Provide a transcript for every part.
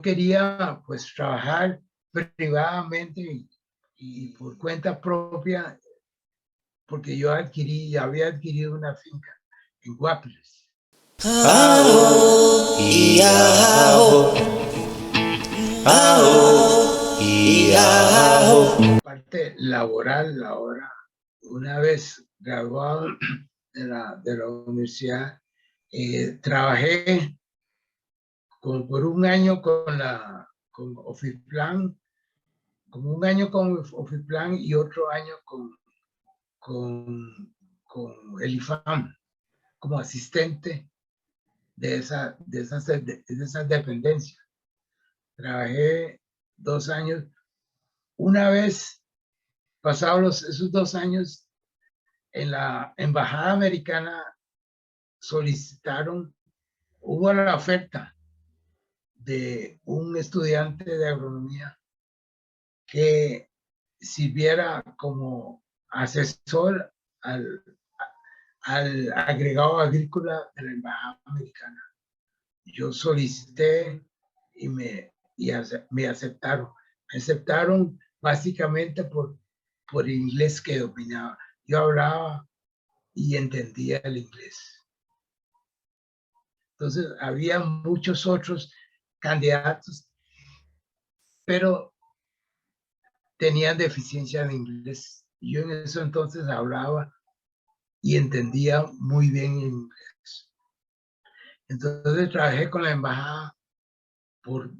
quería pues trabajar privadamente y por cuenta propia, porque yo había adquirido una finca en Guapiles. Parte laboral ahora, una vez graduado de la universidad, trabajé por un año con Ofiplan, como un año con Ofiplan y otro año con el IFAM, como asistente de esas dependencias. Trabajé 2 años. Una vez pasados esos 2 años, en la embajada americana hubo la oferta de un estudiante de agronomía que sirviera como asesor al agregado agrícola de la embajada americana. Yo solicité y me aceptaron. Me aceptaron básicamente por el inglés que dominaba. Yo hablaba y entendía el inglés. Entonces, había muchos otros candidatos, pero tenían deficiencia de inglés. Yo en eso entonces hablaba y entendía muy bien el inglés. Entonces, trabajé con la embajada por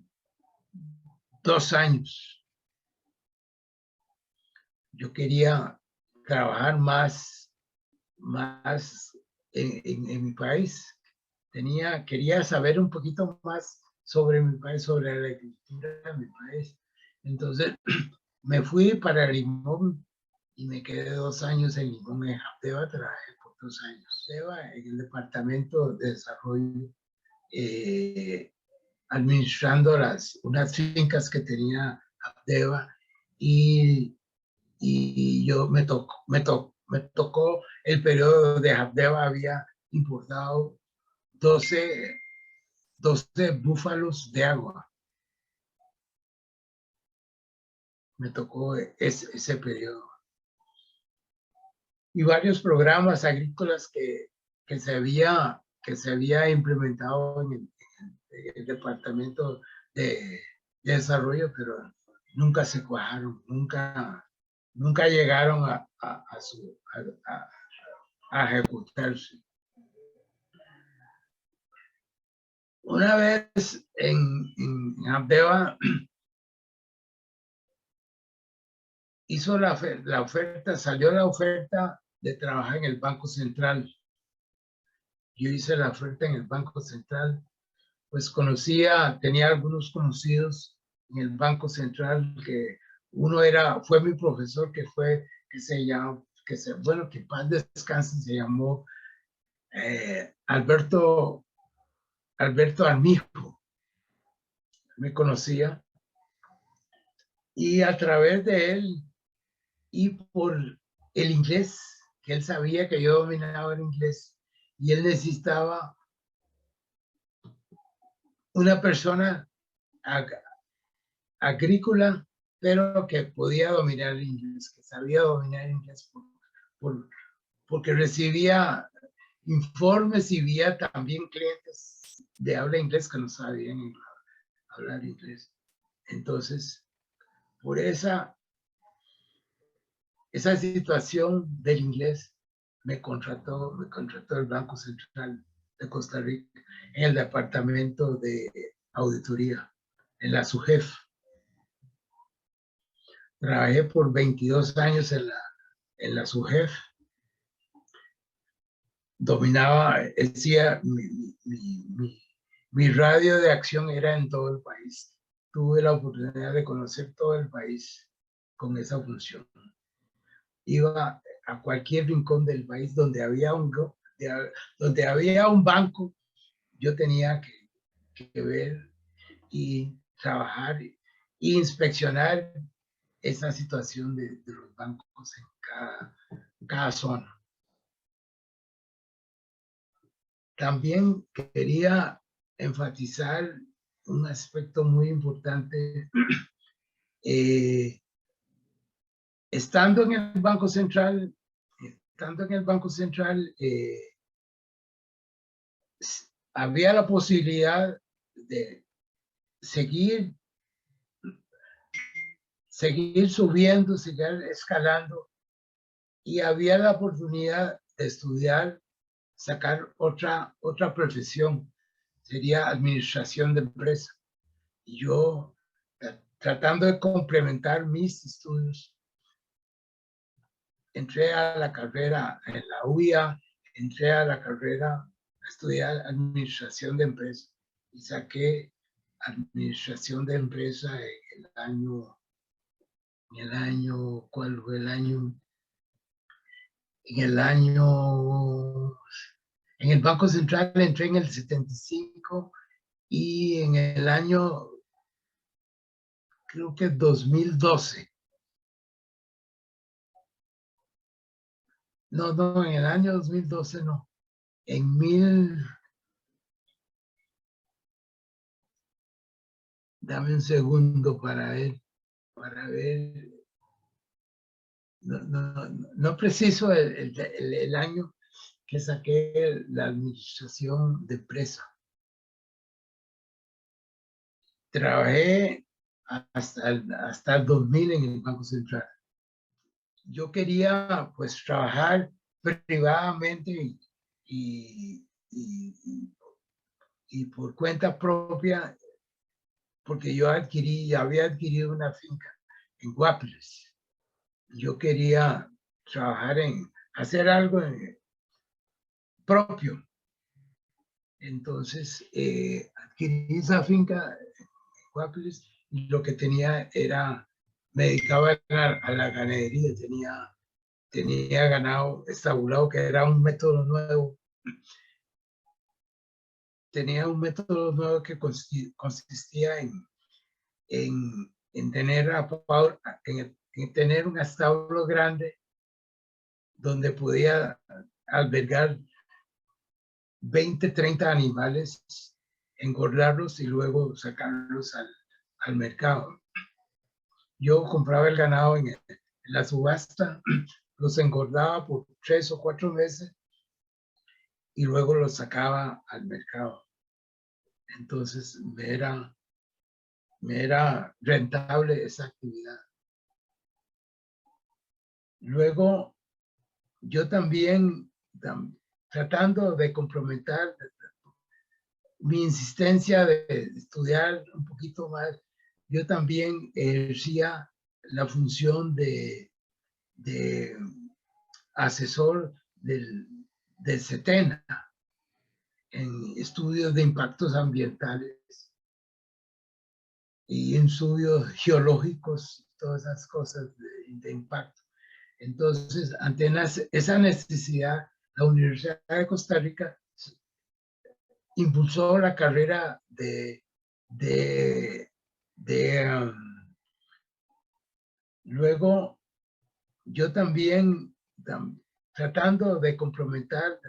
2 años. Yo quería trabajar más en mi país. Quería saber un poquito más sobre mi país, sobre la agricultura de mi país. Entonces me fui para Limón y me quedé 2 años en Limón, en Japdeva, trabajé por 2 años. En el Departamento de Desarrollo, administrando unas fincas que tenía Japdeva y yo me tocó el periodo de Japdeva, había importado 12 búfalos de agua. Me tocó ese periodo. Y varios programas agrícolas que se había implementado en el Departamento de Desarrollo, pero nunca se cuajaron, nunca llegaron a ejecutarse. Una vez en Japdeva salió la oferta de trabajar en el Banco Central. Yo hice la oferta en el Banco Central, pues tenía algunos conocidos en el Banco Central, que fue mi profesor, que paz descanse, se llamó Alberto Armijo. Me conocía, y a través de él y por el inglés, que él sabía que yo dominaba el inglés, y él necesitaba una persona agrícola, pero que podía dominar el inglés, que sabía dominar el inglés porque recibía informes y veía también clientes de habla inglés que no sabían hablar inglés. Entonces, por esa situación del inglés, me contrató el Banco Central de Costa Rica en el departamento de auditoría, en la SUGEF. Trabajé por 22 años en la SUGEF. Dominaba, decía, mi radio de acción era en todo el país. Tuve la oportunidad de conocer todo el país con esa función. Iba a cualquier rincón del país donde había un banco, yo tenía que ver y trabajar e inspeccionar esa situación de los bancos en cada zona. También quería enfatizar un aspecto muy importante. Estando en el Banco Central, había la posibilidad de seguir subiendo, seguir escalando, y había la oportunidad de estudiar, sacar otra profesión, sería administración de empresa. Y yo, tratando de complementar mis estudios, entré a la carrera en la UIA, entré a la carrera a estudiar administración de empresa y saqué administración de empresa ¿cuál fue el año? En el Banco Central entré en el 75 y en el año, creo que 2012. No, en el año 2012 no. Dame un segundo para ver. No preciso el año que saqué la administración de empresa. Trabajé hasta el 2000 en el Banco Central. Yo quería pues trabajar privadamente y por cuenta propia, porque yo había adquirido una finca en Guapiles. Yo quería hacer algo propio. Entonces, adquirí esa finca en Guapiles y lo que tenía me dedicaba a la ganadería, tenía ganado estabulado, que era un método nuevo. Tenía un método nuevo que consistía en tener un establo grande donde podía albergar 20, 30 animales, engordarlos y luego sacarlos al mercado. Yo compraba el ganado en la subasta, los engordaba por 3 o 4 meses y luego los sacaba al mercado. Entonces me era rentable esa actividad. Luego, yo también, tratando de complementar mi insistencia de estudiar un poquito más, yo también ejercía la función de asesor del CETENA en estudios de impactos ambientales y en estudios geológicos, todas esas cosas de impacto. Entonces, ante esa necesidad, la Universidad de Costa Rica impulsó la carrera luego yo también, tratando de complementar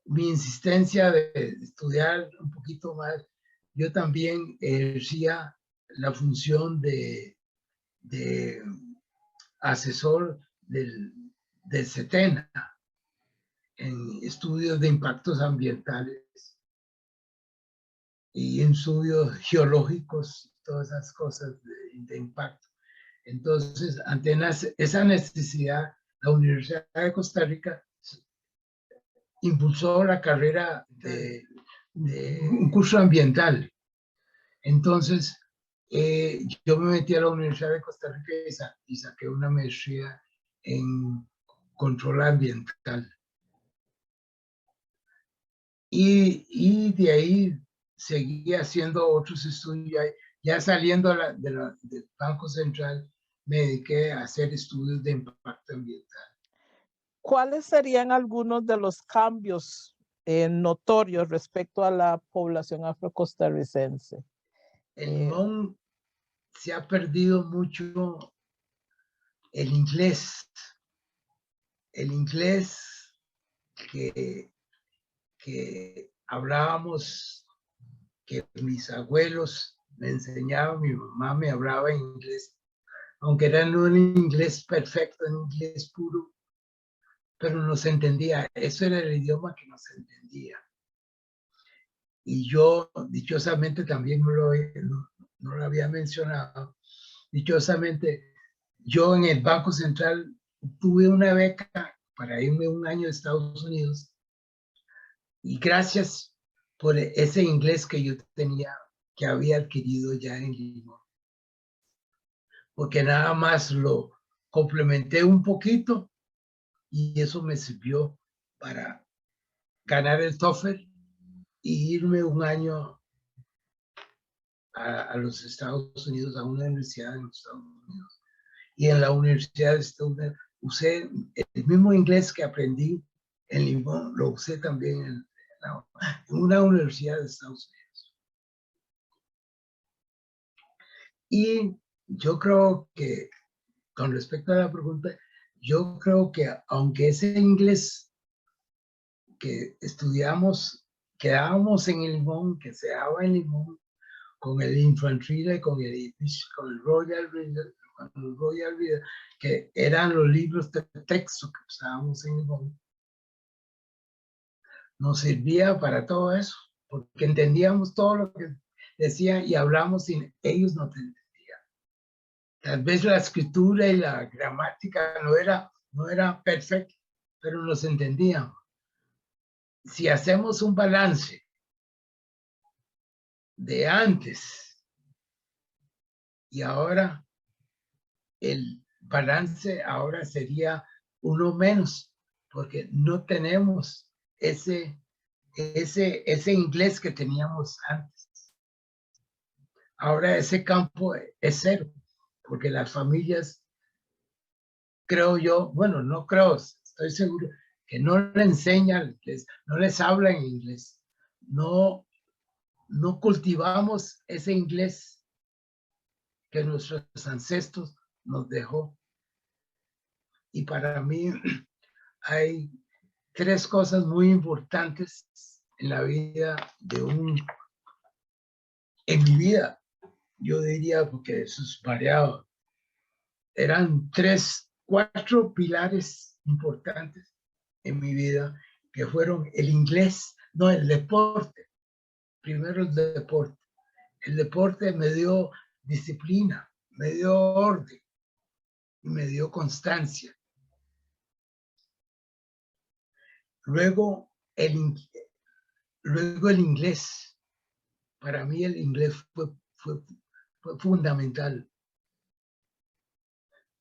mi insistencia de estudiar un poquito más, yo también ejercía la función de asesor del CETENA en estudios de impactos ambientales y en estudios geológicos, todas esas cosas de impacto. Entonces, ante esa necesidad, la Universidad de Costa Rica impulsó la carrera de un curso ambiental. Entonces, yo me metí a la Universidad de Costa Rica y saqué una maestría en control ambiental. Y de ahí seguí haciendo otros estudios. Ya saliendo del Banco Central, me dediqué a hacer estudios de impacto ambiental. ¿Cuáles serían algunos de los cambios notorios respecto a la población afrocostarricense? En Limón se ha perdido mucho el inglés que hablábamos que mis abuelos me enseñaban, mi mamá me hablaba inglés, aunque era no en inglés perfecto, en inglés puro, pero nos entendía. Eso era el idioma que nos entendía. Y yo, dichosamente, también no lo había mencionado, dichosamente, yo en el Banco Central tuve una beca para irme un año a Estados Unidos y gracias por ese inglés que yo tenía, que había adquirido ya en Limón, porque nada más lo complementé un poquito y eso me sirvió para ganar el TOEFL y irme un año a los Estados Unidos, a una universidad en los Estados Unidos. Y en la Universidad de Estados Unidos usé el mismo inglés que aprendí en Limón, lo usé también en una universidad de Estados Unidos. Y yo creo que, con respecto a la pregunta, yo creo que aunque ese inglés que estudiamos, quedábamos en el Limón, que se daba en Limón, con el Infantería, con el Royal Reader, que eran los libros de texto que usábamos en Limón, nos servía para todo eso, porque entendíamos todo lo que decían y hablamos sin ellos no entendían. Tal vez la escritura y la gramática no era perfecta, pero nos entendían. Si hacemos un balance de antes y ahora, el balance ahora sería uno menos, porque no tenemos ese inglés que teníamos antes. Ahora ese campo es cero, porque las familias, creo yo, bueno, no creo, estoy seguro, que no le enseñan inglés, no les hablan inglés, no cultivamos ese inglés que nuestros ancestros nos dejó. Y para mí hay tres cosas muy importantes en la vida en mi vida, yo diría, porque eso es variado. Eran cuatro pilares importantes en mi vida, que fueron el inglés, no, el deporte. Primero el deporte. El deporte me dio disciplina, me dio orden y me dio constancia. Luego el inglés. Para mí el inglés fue fundamental,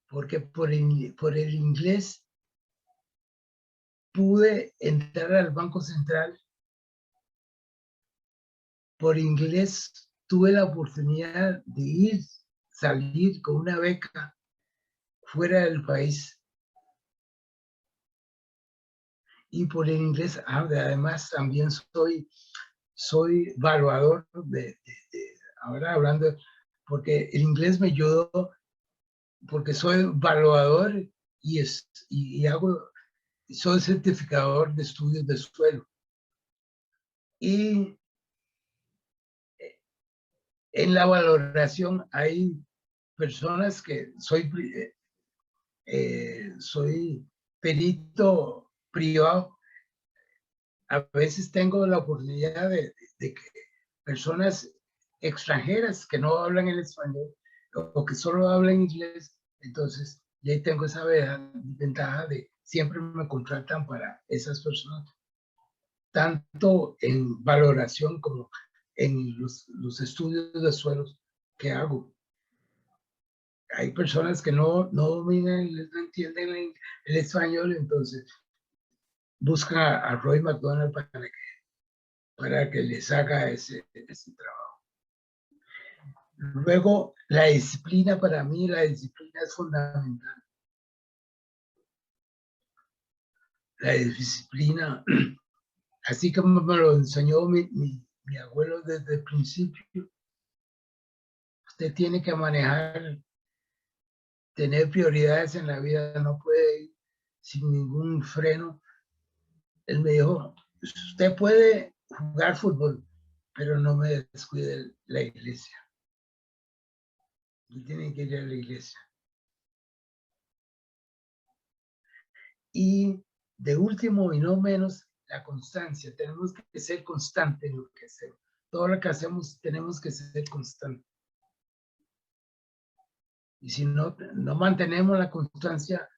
porque por el inglés pude entrar al Banco Central. Por inglés tuve la oportunidad de salir con una beca fuera del país. Y por el inglés, además también soy evaluador ahora hablando, porque el inglés me ayudó, porque soy evaluador y soy certificador de estudios de suelo. Y en la valoración hay personas que soy perito privado. A veces tengo la oportunidad de que personas extranjeras que no hablan el español o que solo hablan inglés, entonces ya tengo esa ventaja de siempre me contratan para esas personas, tanto en valoración como en los estudios de suelos que hago. Hay personas que no dominan, no entienden el español, entonces busca a Roy McDonald para que les haga ese trabajo. Luego, la disciplina, para mí, la disciplina es fundamental. La disciplina, así como me lo enseñó mi abuelo desde el principio, usted tiene que manejar, tener prioridades en la vida, no puede ir sin ningún freno. Él me dijo, usted puede jugar fútbol, pero no me descuide la iglesia. Y tienen que ir a la iglesia. Y de último y no menos, la constancia. Tenemos que ser constantes en lo que hacemos. Todo lo que hacemos tenemos que ser constantes. Y si no mantenemos la constancia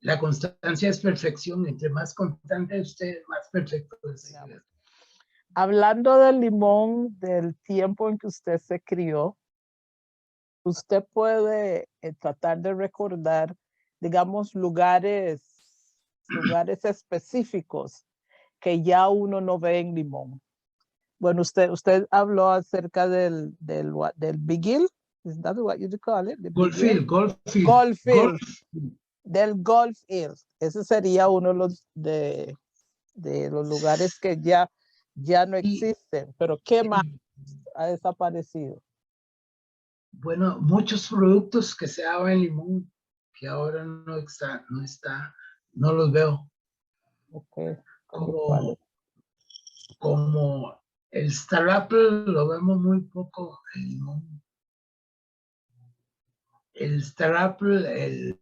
es perfección. Entre más constante usted, más perfecto es. Hablando del Limón, del tiempo en que usted se crió, usted puede tratar de recordar, digamos, lugares específicos que ya uno no ve en Limón. Bueno, usted habló acerca del Bigil. Is that what you call it? Golffield. Golffield. Del Golffield. Ese sería uno de los lugares que ya no existen. Pero ¿qué más ha desaparecido? Bueno, muchos productos que se daban en Limón, que ahora no los veo. Okay. Como el Star Apple lo vemos muy poco en Limón. El Star Apple,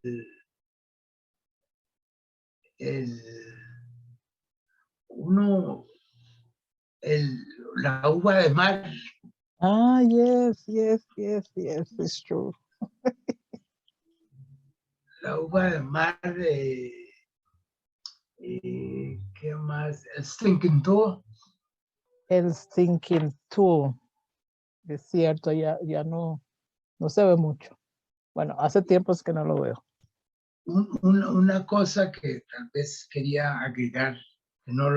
la uva de mar. Ah, yes, it's true. La uva de mar ¿qué más? El Stinking Toe. El Stinking Toe. Es cierto, ya no se ve mucho. Bueno, hace tiempos que no lo veo. Una cosa que tal vez quería agregar, que no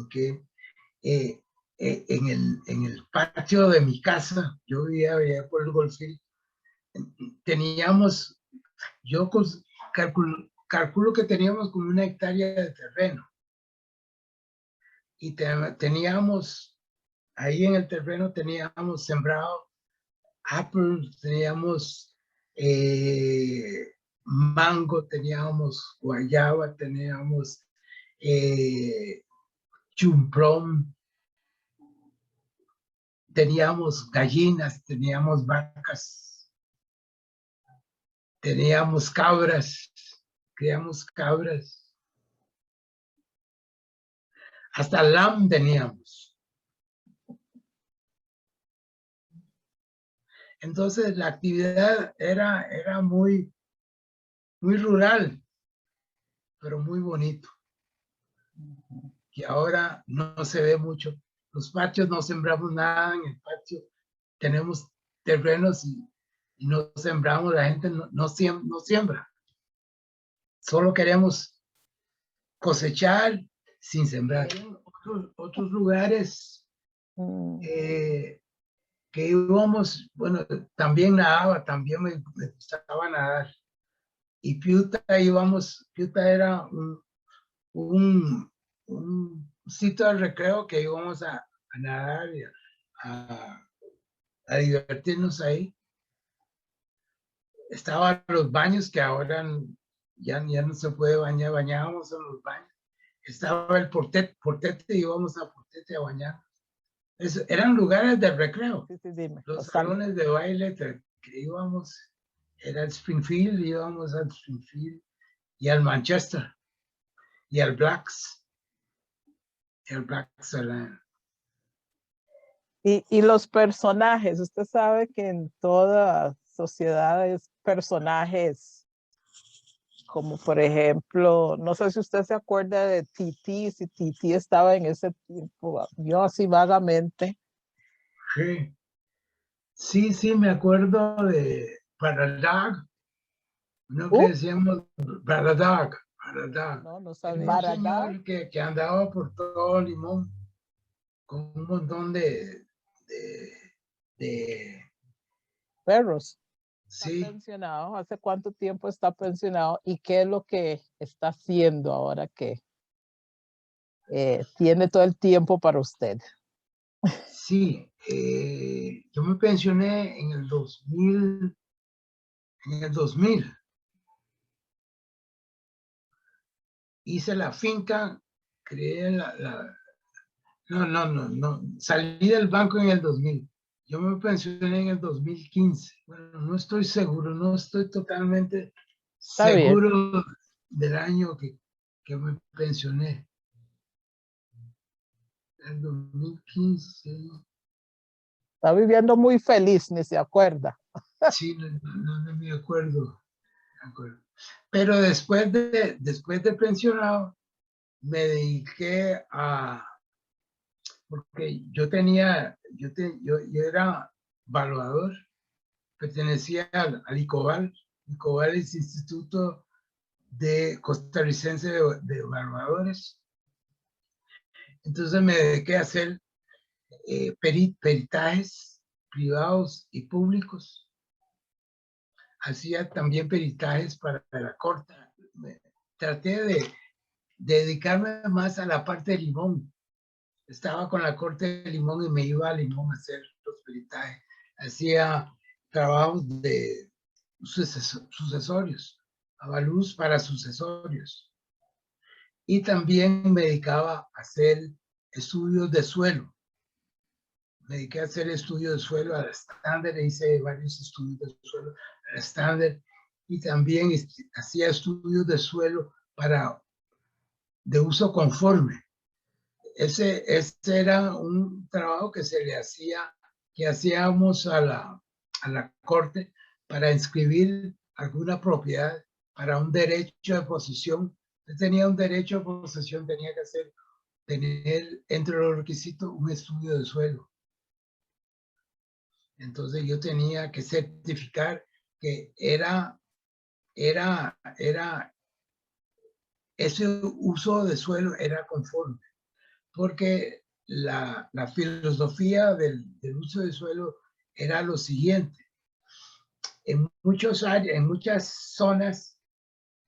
que en el patio de mi casa, yo vivía por el Golffield, teníamos, yo calculo que teníamos como 1 hectárea de terreno. Y teníamos, ahí en el terreno teníamos sembrado apple, teníamos mango, teníamos guayaba, teníamos chumprón, teníamos gallinas, teníamos vacas, teníamos cabras, criamos cabras, hasta lamb teníamos. Entonces la actividad era muy rural, pero muy bonito. Que ahora no se ve mucho. Los patios no sembramos nada en el patio. Tenemos terrenos y no sembramos. La gente no siembra. Solo queremos cosechar sin sembrar. Otros lugares que íbamos, bueno, también nadaba, también me gustaba nadar. Y Piuta era un sitio de recreo que íbamos a nadar y a divertirnos ahí. Estaban los baños que ahora ya no se puede bañar, bañábamos en los baños. Estaba el portete, íbamos a portete a bañar. Eran lugares de recreo. Sí, dime. Los salones de baile que íbamos, era el Springfield, íbamos al Springfield y al Manchester y al Blacks. El Blacks y los personajes, usted sabe que en toda sociedad hay personajes como por ejemplo, no sé si usted se acuerda de Titi, si Titi estaba en ese tiempo, yo así vagamente. Sí, me acuerdo de Baradag, ¿no? Que decíamos Baradag. No sabía. Un señor que andaba por todo Limón con un montón de perros. Sí. Está pensionado. ¿Hace cuánto tiempo está pensionado? ¿Y qué es lo que está haciendo ahora que tiene todo el tiempo para usted? Sí, yo me pensioné en el 2000. Hice la finca, creé No. Salí del banco en el 2000. Yo me pensioné en el 2015. Bueno, no estoy seguro, no estoy totalmente Está bien. seguro del año que me pensioné. El 2015. Está viviendo muy feliz, ni se acuerda. Sí, no me acuerdo. Pero después de pensionado, me dediqué a, porque yo era evaluador, pertenecía al ICOBAL. ICOBAL es Instituto de Costarricense de Evaluadores. Entonces me dediqué a hacer peritajes privados y públicos. Hacía también peritajes para la corte. Traté de dedicarme más a la parte de Limón. Estaba con la corte de Limón y me iba a Limón a hacer los peritajes. Hacía trabajos de sucesorios, avalúos para sucesorios. Y también me dedicaba a hacer estudios de suelo. Me dediqué a hacer estudios de suelo a la estándar, hice varios estudios de suelo a la estándar y también hacía estudios de suelo de uso conforme. Ese era un trabajo que se le hacía, que hacíamos a la corte para inscribir alguna propiedad para un derecho de posesión. Yo tenía un derecho de posesión, tenía que tener entre los requisitos un estudio de suelo. Entonces yo tenía que certificar que ese uso de suelo era conforme, porque la filosofía del uso de suelo era lo siguiente. En muchas zonas,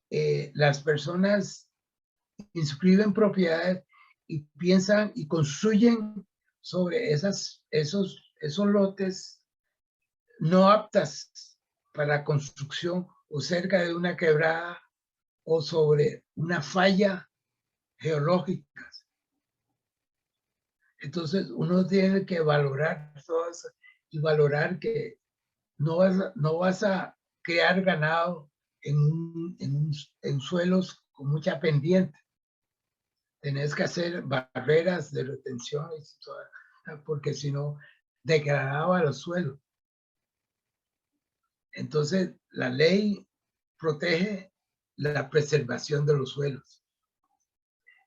las personas inscriben propiedades y piensan y construyen sobre esos lotes no aptas para construcción o cerca de una quebrada o sobre una falla geológica. Entonces uno tiene que valorar todo eso y valorar que no vas a crear ganado en suelos con mucha pendiente. Tenés que hacer barreras de retención porque si no degradaba los suelos. Entonces la ley protege la preservación de los suelos.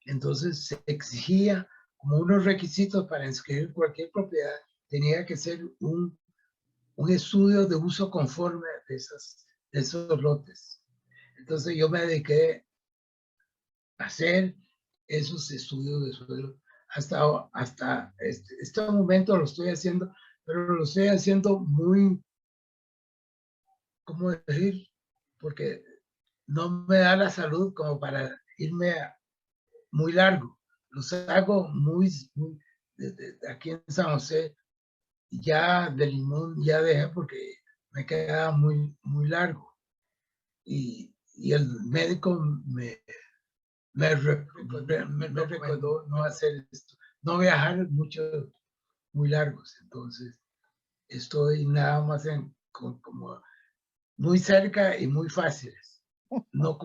Entonces se exigía como unos requisitos para inscribir cualquier propiedad, tenía que ser un estudio de uso conforme de esos lotes. Entonces yo me dediqué a hacer esos estudios de suelo. Hasta este momento lo estoy haciendo, pero lo estoy haciendo muy, ¿cómo decir? Porque no me da la salud como para irme muy largo. Los hago aquí en San José, ya de Limón ya dejé porque me queda muy largo. Y el médico me recordó no hacer esto, no viajar muy largos. Entonces, estoy nada más como muy cerca y muy fáciles, no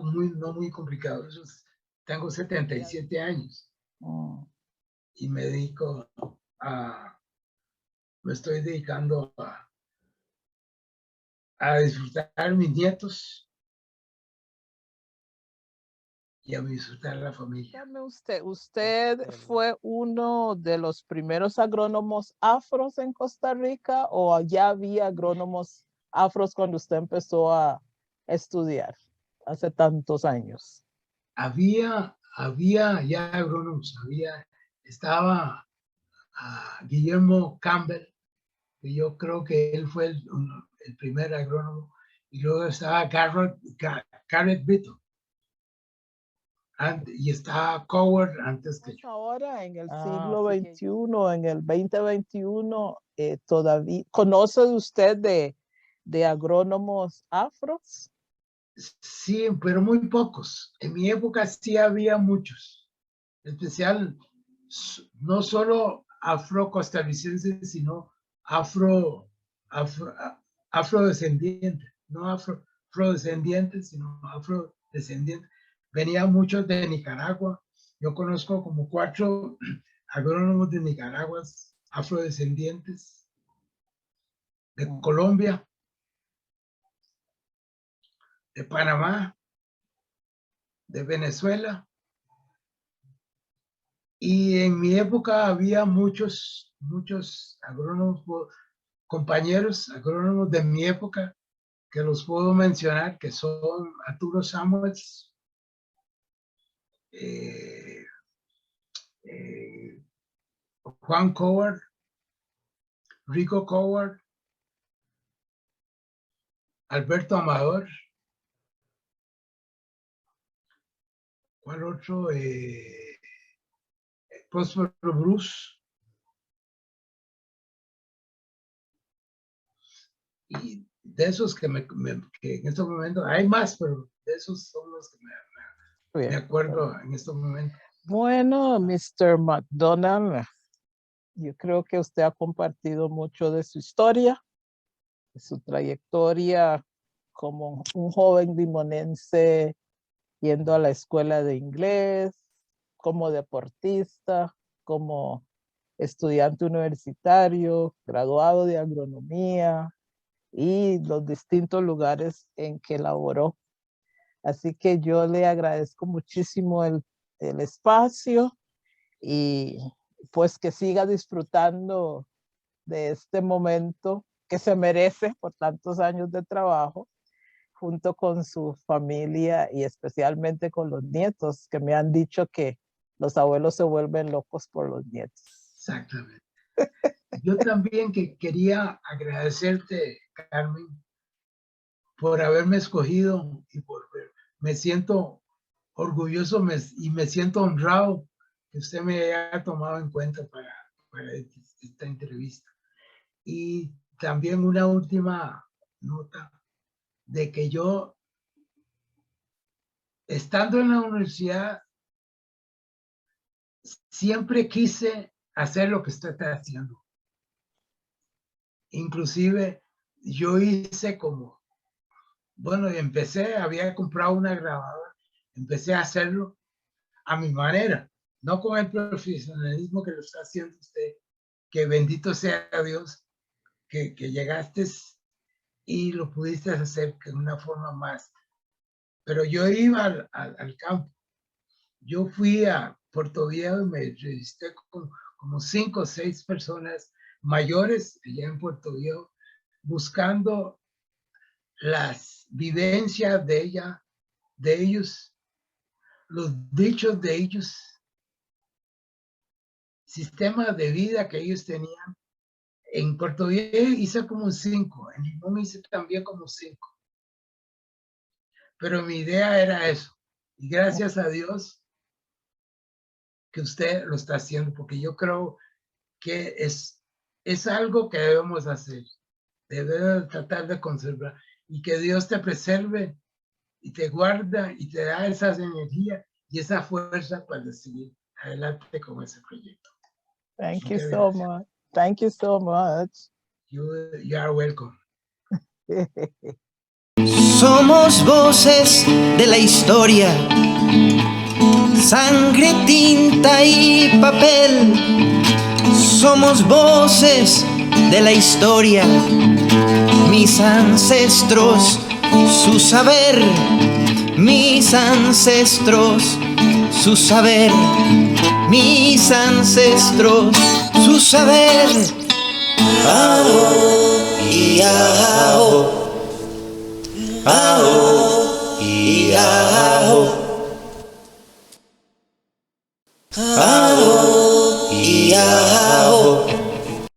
muy complicados. Tengo 77 años y me estoy dedicando a disfrutar mis nietos y a disfrutar la familia. ¿Usted fue uno de los primeros agrónomos afros en Costa Rica o ya había agrónomos afros cuando usted empezó a estudiar hace tantos años? Había ya agrónomos, estaba Guillermo Campbell, que yo creo que él fue el primer agrónomo, y luego estaba Garrett Britton, y estaba Coward antes que yo. Ahora en el siglo XXI, en el 2021, todavía, ¿conoce usted de agrónomos afros? Sí, pero muy pocos. En mi época sí había muchos, especial no solo afro-costarricense, sino afrodescendientes, no afrodescendientes, sino afrodescendientes. Venían muchos de Nicaragua. Yo conozco como 4 agrónomos de Nicaragua, afrodescendientes, de Colombia, de Panamá, de Venezuela. Y en mi época había muchos agrónomos, compañeros agrónomos de mi época, que los puedo mencionar, que son Arturo Samuels, Juan Coward, Rico Coward, Alberto Amador, ¿cuál otro? Próspero Bruce. Y de esos que en estos momentos, hay más, pero de esos son los que me acuerdo en estos momentos. Bueno, Mr. McDonald, yo creo que usted ha compartido mucho de su historia, de su trayectoria como un joven limonense yendo a la escuela de inglés, como deportista, como estudiante universitario, graduado de agronomía y los distintos lugares en que laboró. Así que yo le agradezco muchísimo el espacio y pues que siga disfrutando de este momento que se merece por tantos años de trabajo junto con su familia y especialmente con los nietos, que me han dicho que los abuelos se vuelven locos por los nietos. Exactamente. Yo también quería agradecerte, Carmen, por haberme escogido y me siento orgulloso y me siento honrado que usted me haya tomado en cuenta para esta entrevista. Y también una última nota de que yo, estando en la universidad, siempre quise hacer lo que usted está haciendo. Inclusive yo hice había comprado una grabadora, empecé a hacerlo a mi manera, no con el profesionalismo que lo está haciendo usted, que bendito sea Dios, que llegaste y lo pudiste hacer de una forma más. Pero yo iba al campo. Yo fui a Puerto Viejo y me entrevisté con como 5 o 6 personas mayores allá en Puerto Viejo, buscando las vivencias de ellos, los dichos de ellos, sistemas de vida que ellos tenían. En Puerto Viejo hice como 5, en Limón hice también como 5. Pero mi idea era eso. Y gracias a Dios que usted lo está haciendo, porque yo creo que es algo que debemos hacer. Debemos tratar de conservar. Y que Dios te preserve y te guarda y te da esas energías y esa fuerza para seguir adelante con ese proyecto. Thank you so much. Thank you so much. You are welcome. Somos voces de la historia, sangre, tinta y papel. Somos voces de la historia, mis ancestros, su saber, mis ancestros, su saber, mis ancestros, su saber.